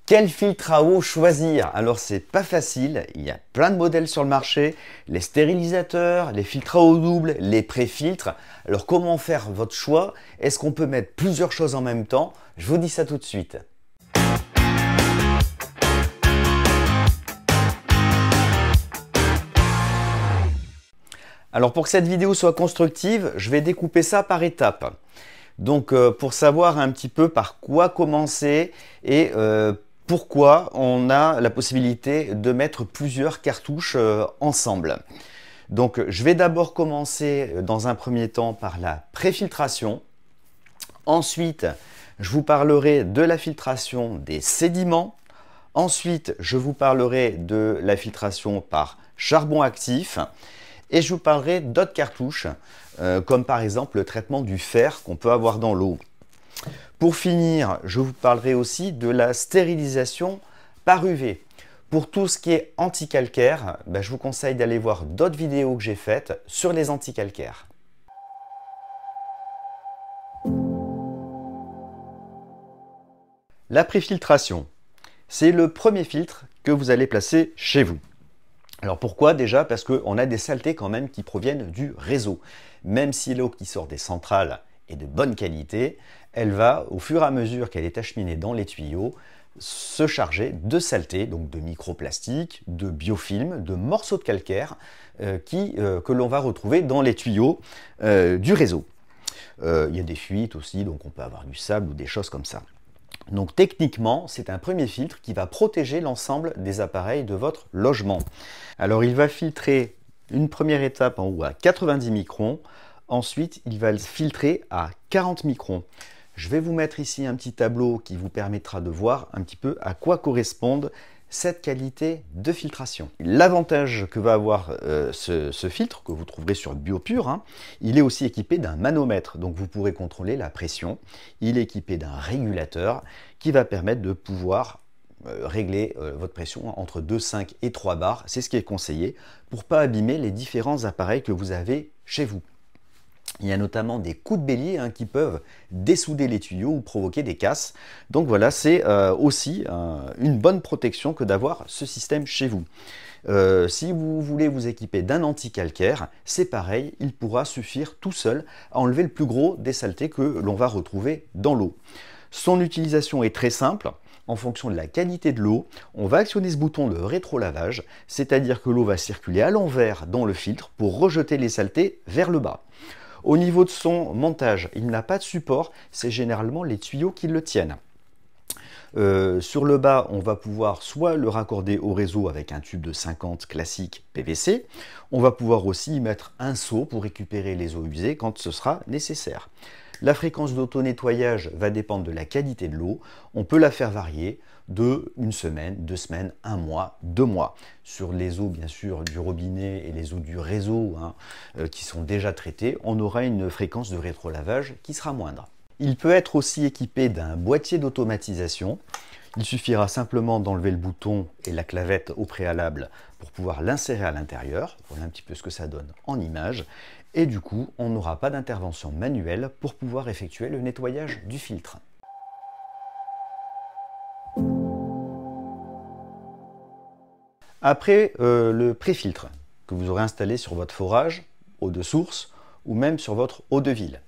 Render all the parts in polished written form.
Quel filtre à eau choisir? Alors c'est pas facile, il y a plein de modèles sur le marché, les stérilisateurs, les filtres à eau double, les pré-filtres. Alors comment faire votre choix? Est-ce qu'on peut mettre plusieurs choses en même temps? Je vous dis ça tout de suite. Alors pour que cette vidéo soit constructive, je vais découper ça par étapes. Donc pour savoir un petit peu par quoi commencer et pourquoi on a la possibilité de mettre plusieurs cartouches ensemble. Donc je vais d'abord commencer dans un premier temps par la préfiltration. Ensuite, je vous parlerai de la filtration des sédiments. Ensuite, je vous parlerai de la filtration par charbon actif. Et je vous parlerai d'autres cartouches, comme par exemple le traitement du fer qu'on peut avoir dans l'eau. Pour finir, je vous parlerai aussi de la stérilisation par UV. Pour tout ce qui est anticalcaire, je vous conseille d'aller voir d'autres vidéos que j'ai faites sur les anticalcaires. La préfiltration, c'est le premier filtre que vous allez placer chez vous. Alors pourquoi? Déjà parce qu'on a des saletés quand même qui proviennent du réseau. Même si l'eau qui sort des centrales est de bonne qualité, elle va, au fur et à mesure qu'elle est acheminée dans les tuyaux, se charger de saletés, donc de microplastiques, de biofilms, de morceaux de calcaire que l'on va retrouver dans les tuyaux du réseau. Il y a des fuites aussi, donc on peut avoir du sable ou des choses comme ça. Donc techniquement, c'est un premier filtre qui va protéger l'ensemble des appareils de votre logement. Alors il va filtrer une première étape en haut à 90 microns, ensuite il va le filtrer à 40 microns. Je vais vous mettre ici un petit tableau qui vous permettra de voir un petit peu à quoi correspondent cette qualité de filtration. L'avantage que va avoir ce filtre, que vous trouverez sur Biopur, il est aussi équipé d'un manomètre, donc vous pourrez contrôler la pression. Il est équipé d'un régulateur qui va permettre de pouvoir régler votre pression entre 2,5 et 3 bars. C'est ce qui est conseillé pour ne pas abîmer les différents appareils que vous avez chez vous. Il y a notamment des coups de bélier qui peuvent dessouder les tuyaux ou provoquer des casses. Donc voilà, c'est aussi une bonne protection que d'avoir ce système chez vous. Si vous voulez vous équiper d'un anti-calcaire, c'est pareil, il pourra suffire tout seul à enlever le plus gros des saletés que l'on va retrouver dans l'eau. Son utilisation est très simple. En fonction de la qualité de l'eau, on va actionner ce bouton de rétro-lavage, c'est-à-dire que l'eau va circuler à l'envers dans le filtre pour rejeter les saletés vers le bas. Au niveau de son montage, il n'a pas de support, c'est généralement les tuyaux qui le tiennent. Sur le bas, on va pouvoir soit le raccorder au réseau avec un tube de 50 classique PVC, on va pouvoir aussi y mettre un seau pour récupérer les eaux usées quand ce sera nécessaire. La fréquence d'auto-nettoyage va dépendre de la qualité de l'eau. On peut la faire varier de 1 semaine, 2 semaines, 1 mois, 2 mois. Sur les eaux, bien sûr, du robinet et les eaux du réseau qui sont déjà traitées, on aura une fréquence de rétro-lavage qui sera moindre. Il peut être aussi équipé d'un boîtier d'automatisation. Il suffira simplement d'enlever le bouton et la clavette au préalable pour pouvoir l'insérer à l'intérieur. Voilà un petit peu ce que ça donne en image. Et du coup, on n'aura pas d'intervention manuelle pour pouvoir effectuer le nettoyage du filtre. Après le pré-filtre que vous aurez installé sur votre forage, eau de source ou même sur votre eau de ville.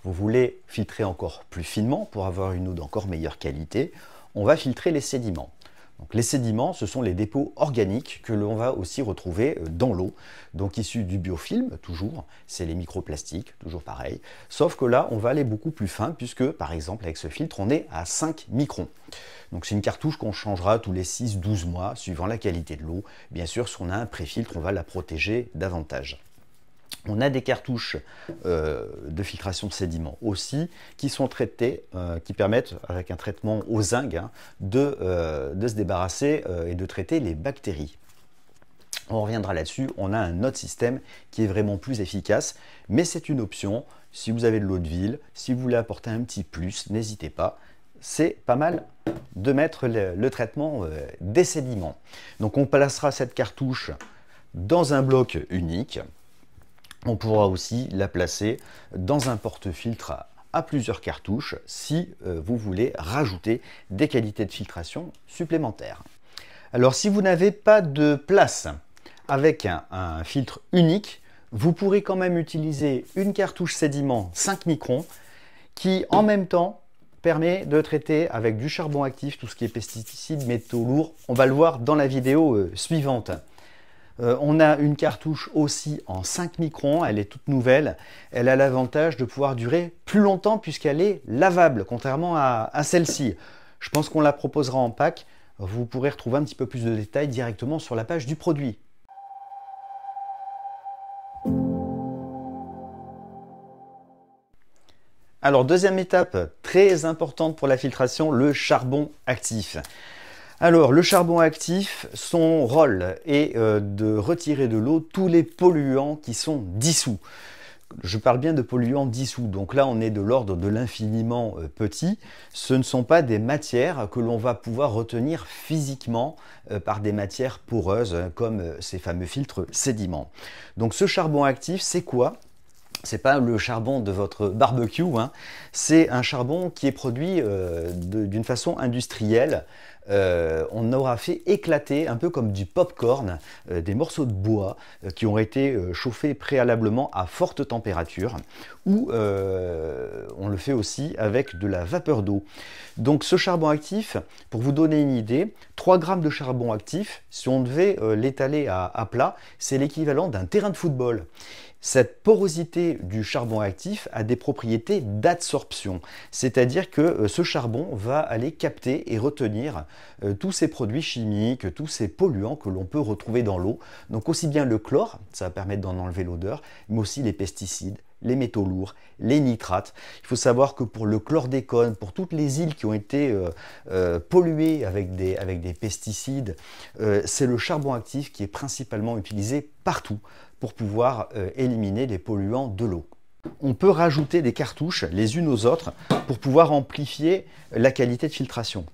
Vous voulez filtrer encore plus finement pour avoir une eau d'encore meilleure qualité, on va filtrer les sédiments. Donc, les sédiments, ce sont les dépôts organiques que l'on va aussi retrouver dans l'eau, donc issus du biofilm, toujours, c'est les microplastiques, toujours pareil, sauf que là, on va aller beaucoup plus fin, puisque, par exemple, avec ce filtre, on est à 5 microns. Donc c'est une cartouche qu'on changera tous les 6-12 mois, suivant la qualité de l'eau. Bien sûr, si on a un pré-filtre, on va la protéger davantage. On a des cartouches de filtration de sédiments aussi qui sont traitées, qui permettent avec un traitement au zinc de se débarrasser et de traiter les bactéries. On reviendra là-dessus, on a un autre système qui est vraiment plus efficace, mais c'est une option. Si vous avez de l'eau de ville, si vous voulez apporter un petit plus, n'hésitez pas. C'est pas mal de mettre le traitement des sédiments. Donc on placera cette cartouche dans un bloc unique. On pourra aussi la placer dans un porte-filtre à plusieurs cartouches si vous voulez rajouter des qualités de filtration supplémentaires. Alors si vous n'avez pas de place avec un filtre unique, vous pourrez quand même utiliser une cartouche sédiment 5 microns qui en même temps permet de traiter avec du charbon actif tout ce qui est pesticides, métaux lourds. On va le voir dans la vidéo suivante. On a une cartouche aussi en 5 microns, elle est toute nouvelle. Elle a l'avantage de pouvoir durer plus longtemps puisqu'elle est lavable, contrairement à celle-ci. Je pense qu'on la proposera en pack. Vous pourrez retrouver un petit peu plus de détails directement sur la page du produit. Alors, deuxième étape très importante pour la filtration, le charbon actif. Alors, le charbon actif, son rôle est de retirer de l'eau tous les polluants qui sont dissous. Je parle bien de polluants dissous, donc là on est de l'ordre de l'infiniment petit. Ce ne sont pas des matières que l'on va pouvoir retenir physiquement par des matières poreuses comme ces fameux filtres sédiments. Donc ce charbon actif, c'est quoi ? C'est pas le charbon de votre barbecue, hein. C'est un charbon qui est produit d'une façon industrielle. On aura fait éclater, un peu comme du pop-corn, des morceaux de bois qui ont été chauffés préalablement à forte température, ou on le fait aussi avec de la vapeur d'eau. Donc ce charbon actif, pour vous donner une idée, 3 grammes de charbon actif, si on devait l'étaler à plat, c'est l'équivalent d'un terrain de football. Cette porosité du charbon actif a des propriétés d'adsorption, c'est-à-dire que ce charbon va aller capter et retenir tous ces produits chimiques, tous ces polluants que l'on peut retrouver dans l'eau. Donc aussi bien le chlore, ça va permettre d'en enlever l'odeur, mais aussi les pesticides, les métaux lourds, les nitrates. Il faut savoir que pour le chlordécone, pour toutes les îles qui ont été polluées avec des pesticides, c'est le charbon actif qui est principalement utilisé partout pour pouvoir éliminer les polluants de l'eau. On peut rajouter des cartouches les unes aux autres pour pouvoir amplifier la qualité de filtration.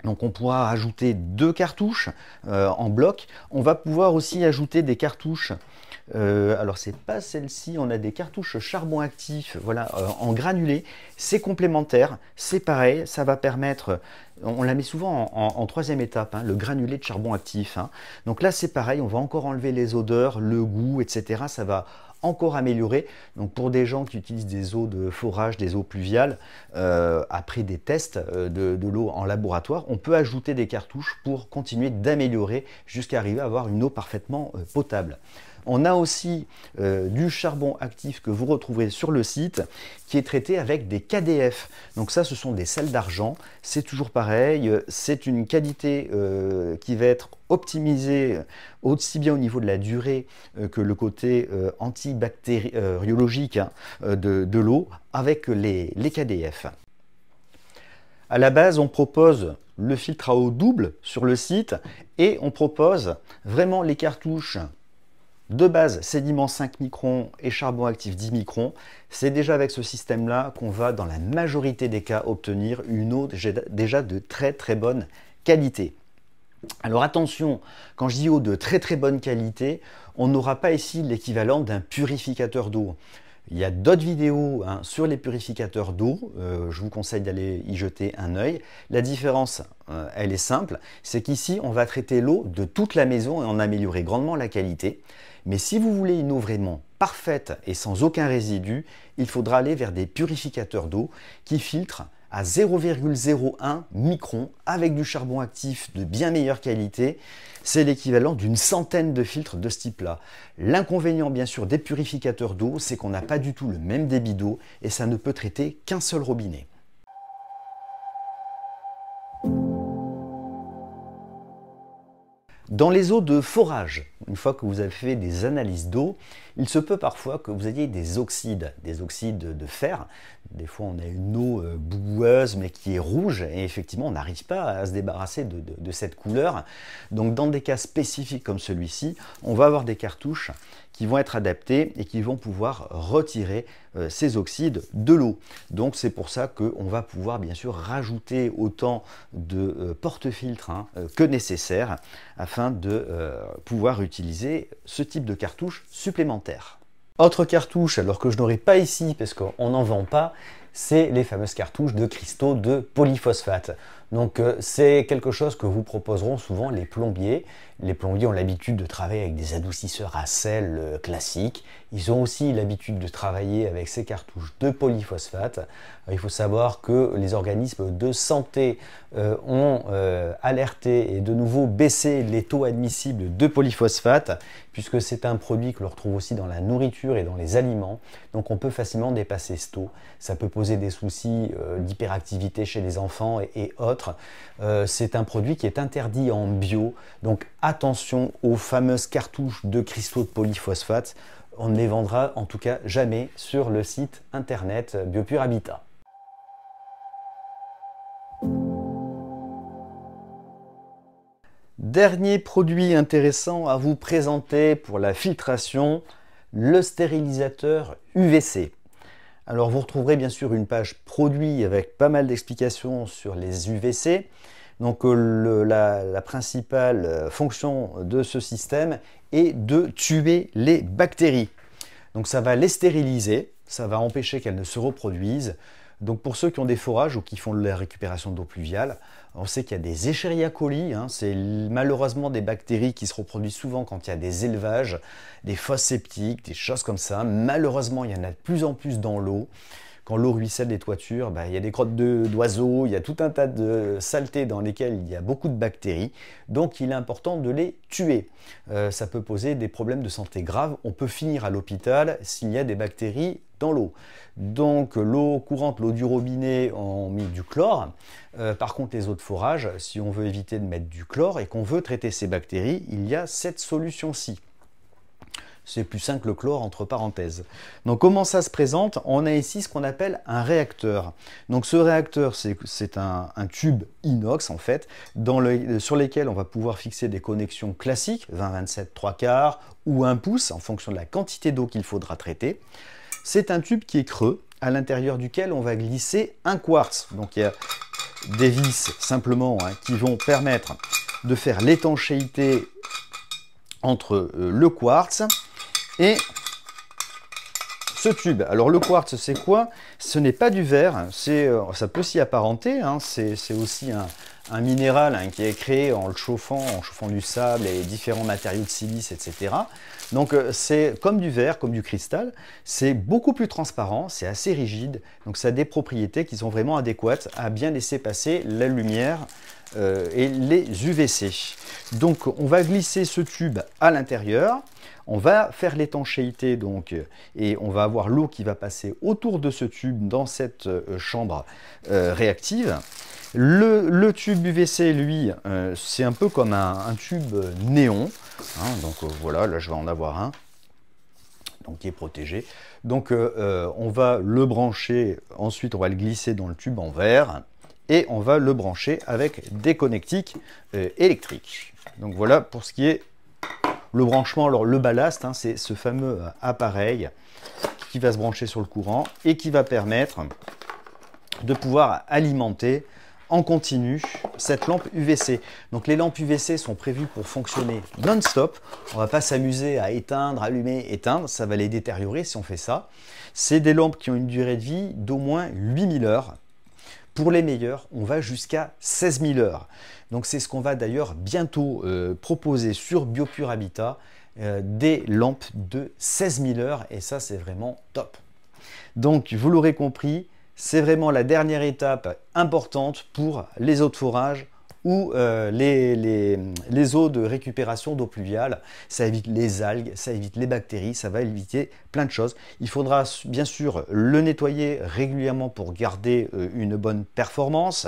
Donc on pourra ajouter 2 cartouches en bloc. On va pouvoir aussi ajouter des cartouches, alors c'est pas celle-ci, on a des cartouches charbon actif, voilà, en granulé. C'est complémentaire, c'est pareil, ça va permettre, on la met souvent en troisième étape, hein, le granulé de charbon actif, hein. Donc là c'est pareil, on va encore enlever les odeurs, le goût, etc. Ça va encore améliorer. Donc pour des gens qui utilisent des eaux de forage, des eaux pluviales, après des tests de l'eau en laboratoire, on peut ajouter des cartouches pour continuer d'améliorer jusqu'à arriver à avoir une eau parfaitement potable. On a aussi du charbon actif que vous retrouverez sur le site qui est traité avec des KDF. Donc ça, ce sont des sels d'argent. C'est toujours pareil. C'est une qualité qui va être optimisée aussi bien au niveau de la durée que le côté antibactériologique de l'eau avec les KDF. À la base, on propose le filtre à eau double sur le site et on propose vraiment les cartouches de base, sédiment 5 microns et charbon actif 10 microns. C'est déjà avec ce système-là qu'on va, dans la majorité des cas, obtenir une eau déjà de très très bonne qualité. Alors attention, quand je dis eau de très très bonne qualité, on n'aura pas ici l'équivalent d'un purificateur d'eau. Il y a d'autres vidéos sur les purificateurs d'eau, je vous conseille d'aller y jeter un œil. La différence, elle est simple, c'est qu'ici on va traiter l'eau de toute la maison et en améliorer grandement la qualité. Mais si vous voulez une eau vraiment parfaite et sans aucun résidu, il faudra aller vers des purificateurs d'eau qui filtrent à 0,01 micron avec du charbon actif de bien meilleure qualité. C'est l'équivalent d'une centaine de filtres de ce type-là. L'inconvénient bien sûr des purificateurs d'eau, c'est qu'on n'a pas du tout le même débit d'eau et ça ne peut traiter qu'un seul robinet. Dans les eaux de forage, une fois que vous avez fait des analyses d'eau, il se peut parfois que vous ayez des oxydes de fer. Des fois, on a une eau boueuse mais qui est rouge et effectivement, on n'arrive pas à se débarrasser de cette couleur. Donc, dans des cas spécifiques comme celui-ci, on va avoir des cartouches qui vont être adaptées et qui vont pouvoir retirer ces oxydes de l'eau. Donc, c'est pour ça qu'on va pouvoir bien sûr rajouter autant de porte-filtres que nécessaire afin de pouvoir utiliser ce type de cartouche supplémentaire. Autre cartouche, alors que je n'aurai pas ici parce qu'on n'en vend pas, c'est les fameuses cartouches de cristaux de polyphosphate. Donc c'est quelque chose que vous proposeront souvent les plombiers. Les plombiers ont l'habitude de travailler avec des adoucisseurs à sel classiques. Ils ont aussi l'habitude de travailler avec ces cartouches de polyphosphate. Il faut savoir que les organismes de santé ont alerté et de nouveau baissé les taux admissibles de polyphosphate, puisque c'est un produit que l'on retrouve aussi dans la nourriture et dans les aliments. Donc on peut facilement dépasser ce taux. Ça peut poser des soucis d'hyperactivité chez les enfants et autres. C'est un produit qui est interdit en bio. Donc attention aux fameuses cartouches de cristaux de polyphosphate. On ne les vendra en tout cas jamais sur le site internet Biopure Habitat. Dernier produit intéressant à vous présenter pour la filtration, le stérilisateur UVC. Alors vous retrouverez bien sûr une page produit avec pas mal d'explications sur les UVC. Donc la principale fonction de ce système est de tuer les bactéries. Donc ça va les stériliser, ça va empêcher qu'elles ne se reproduisent. Donc pour ceux qui ont des forages ou qui font de la récupération d'eau pluviale, on sait qu'il y a des Escherichia coli, c'est malheureusement des bactéries qui se reproduisent souvent quand il y a des élevages, des fosses septiques, des choses comme ça. Malheureusement, il y en a de plus en plus dans l'eau. Quand l'eau ruisselle des toitures, il y a des crottes d'oiseaux, il y a tout un tas de saletés dans lesquelles il y a beaucoup de bactéries. Donc il est important de les tuer. Ça peut poser des problèmes de santé graves. On peut finir à l'hôpital s'il y a des bactéries dans l'eau. Donc l'eau courante, l'eau du robinet, on met du chlore. Par contre les eaux de forage, si on veut éviter de mettre du chlore et qu'on veut traiter ces bactéries, il y a cette solution-ci. C'est plus simple que le chlore entre parenthèses. Donc comment ça se présente? On a ici ce qu'on appelle un réacteur. Donc ce réacteur, c'est un tube inox en fait, sur lesquels on va pouvoir fixer des connexions classiques, 20-27 3/4 ou 1 pouce en fonction de la quantité d'eau qu'il faudra traiter. C'est un tube qui est creux, à l'intérieur duquel on va glisser un quartz. Donc il y a des vis simplement qui vont permettre de faire l'étanchéité entre le quartz et ce tube. Alors le quartz, c'est quoi? Ce n'est pas du verre, ça peut s'y apparenter, c'est aussi un minéral qui est créé en chauffant du sable et différents matériaux de silice, etc. Donc c'est comme du verre, comme du cristal, c'est beaucoup plus transparent, c'est assez rigide, donc ça a des propriétés qui sont vraiment adéquates à bien laisser passer la lumière et les UVC. Donc on va glisser ce tube à l'intérieur, on va faire l'étanchéité donc et on va avoir l'eau qui va passer autour de ce tube dans cette chambre réactive. Le tube UVC, lui, c'est un peu comme un tube néon. Donc voilà, là je vais en avoir un, donc qui est protégé. Donc on va le brancher, ensuite on va le glisser dans le tube en verre et on va le brancher avec des connectiques électriques. Donc voilà pour ce qui est le branchement. Alors le ballast, c'est ce fameux appareil qui va se brancher sur le courant et qui va permettre de pouvoir alimenter en continu cette lampe UVC. Donc les lampes UVC sont prévues pour fonctionner non-stop. On ne va pas s'amuser à éteindre, allumer, éteindre. Ça va les détériorer si on fait ça. C'est des lampes qui ont une durée de vie d'au moins 8000 heures. Pour les meilleurs, on va jusqu'à 16 000 heures. Donc c'est ce qu'on va d'ailleurs bientôt proposer sur Biopure Habitat, des lampes de 16 000 heures. Et ça, c'est vraiment top. Donc vous l'aurez compris, c'est vraiment la dernière étape importante pour les eaux de forage ou les eaux de récupération d'eau pluviale. Ça évite les algues, ça évite les bactéries, ça va éviter plein de choses. Il faudra bien sûr le nettoyer régulièrement pour garder une bonne performance.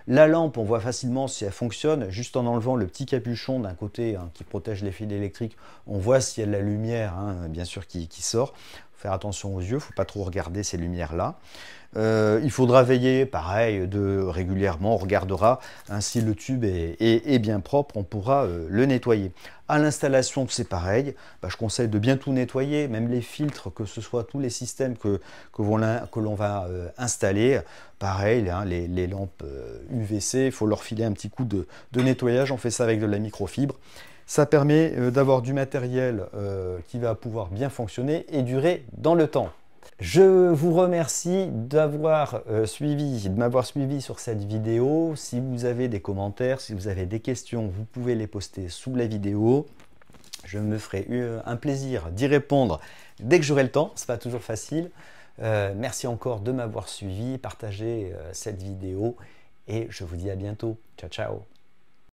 La lampe, on voit facilement si elle fonctionne, juste en enlevant le petit capuchon d'un côté qui protège les fils électriques, on voit s'il y a de la lumière, bien sûr, qui sort. Faire attention aux yeux, il ne faut pas trop regarder ces lumières-là. Il faudra veiller, pareil, régulièrement, on regardera si le tube est bien propre, on pourra le nettoyer. À l'installation, c'est pareil, je conseille de bien tout nettoyer, même les filtres, que ce soit tous les systèmes que l'on va installer. Pareil, les lampes UVC, il faut leur filer un petit coup de nettoyage, on fait ça avec de la microfibre. Ça permet d'avoir du matériel qui va pouvoir bien fonctionner et durer dans le temps. Je vous remercie d'avoir de m'avoir suivi sur cette vidéo. Si vous avez des commentaires, si vous avez des questions, vous pouvez les poster sous la vidéo. Je me ferai un plaisir d'y répondre dès que j'aurai le temps. Ce n'est pas toujours facile. Merci encore de m'avoir suivi, partagez cette vidéo et je vous dis à bientôt. Ciao, ciao.